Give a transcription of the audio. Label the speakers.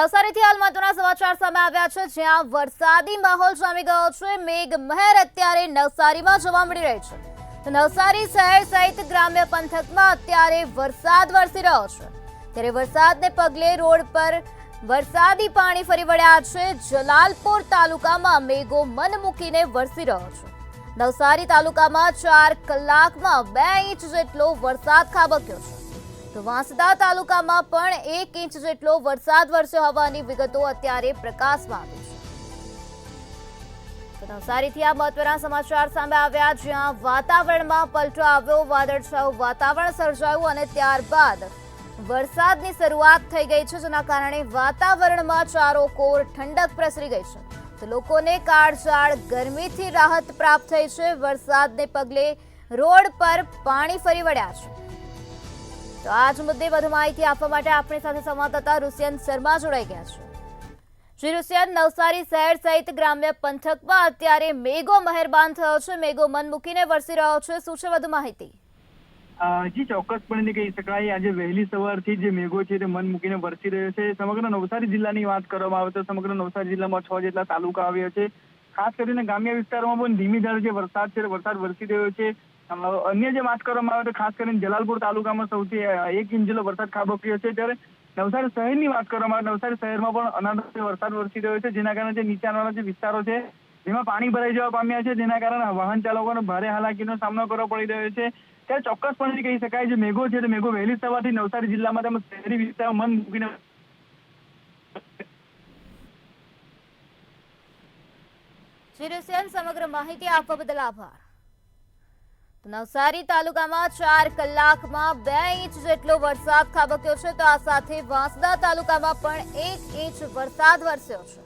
Speaker 1: નવસારીથી હાલ મહત્વના સમાચાર સામે આવ્યા છે, જ્યાં વરસાદી માહોલ જામી ગયો છે। મેઘમહેર અત્યારે નવસારીમાં જોવા મળી રહી છે। તો નવસારી શહેર સહિત ગ્રામ્ય પંથકમાં અત્યારે વરસાદ વરસી રહ્યો છે। ત્યારે વરસાદને પગલે રોડ પર વરસાદી પાણી ફરી વળ્યા છે। જલાલપોર તાલુકામાં મેઘો મન મૂકીને વરસી રહ્યો છે। નવસારી તાલુકામાં 4 કલાકમાં 2 ઇંચ જેટલો વરસાદ ખાબક્યો છે। તો વાંસદા તાલુકામાં પણ 1 ઇંચ જેટલો વરસાદ વરસ્યો હોવાની વિગતો અત્યારે પ્રકાશમાં આવી છે। તો નવસારીથી આ મહત્વના સમાચાર સામે આવ્યા, જ્યાં વાતાવરણમાં પલટો આવ્યો, વાદળછાયું વાતાવરણ સર્જાયું અને ત્યારબાદ વરસાદની શરૂઆત થઈ ગઈ છે, જેના કારણે વાતાવરણમાં ચારોકોર ઠંડક પ્રસરી ગઈ છે। તો લોકોને કાળઝાળ ગરમીથી રાહત પ્રાપ્ત થઈ છે। વરસાદને પગલે રોડ પર પાણી ફરી વળ્યા છે। તો આજ મુદ્દે વધુ માહિતી આપવા માટે આપણી સાથે સંવાદદાતા રુસિયન શર્મા જોડાઈ ગયા છે। શ્રી રુસિયન, નવસારી શહેર સહિત ગ્રામ્ય પંથકમાં અત્યારે મેઘો મહેરબાન થયો છે, મેઘો મન મૂકીને વરસી રહ્યો છે, શું છે વધુ માહિતી?
Speaker 2: જી, ચોક્કસપણે કહી શકાય, આજે વહેલી સવારથી જે મેઘો છે તે મન મૂકીને વરસી રહ્યો છે। સમગ્ર નવસારી જિલ્લાની વાત કરવામાં આવે તો સમગ્ર નવસારી જિલ્લામાં 6 જેટલા તાલુકા આવ્યા છે। ખાસ કરીને ગ્રામ્ય વિસ્તારોમાં પણ ધીમી ધારે જે વરસાદ છે વરસાદ વરસી રહ્યો છે। અન્ય જે વાત કરવામાં આવે તો ખાસ કરીને જલાલપુર તાલુકામાં સૌથી 1 ઇંચ જેટલો વરસાદ ખાબક્યો છે। ત્યારે નવસારી શહેરની વાત કરવામાં આવે નવસારી શહેરમાં પણ અનરાધાર વરસાદ વરસી રહ્યો છે, જેના કારણે જે નીચાણવાળા જે વિસ્તારો છે જેમાં પાણી ભરાઈ જવા પામ્યા છે, જેના કારણે વાહન ચાલકોને ભારે હાલાકીનો સામનો કરવો પડી રહ્યો છે। ત્યારે ચોક્કસપણે કહી શકાય, જે મેઘો છે તે મેઘો વહેલી સવારથી નવસારી જિલ્લામાં તેમજ શહેરી વિસ્તારમાં મન મૂકીને
Speaker 1: સમગ્ર માહિતી આપવા બદલ આભાર। નવસારી તાલુકામાં 4 કલાકમાં 2 ઇંચ જેટલો વરસાદ ખાબક્યો છે। તો આ સાથે વાંસદા તાલુકામાં પણ 1 ઇંચ વરસાદ વરસ્યો છે।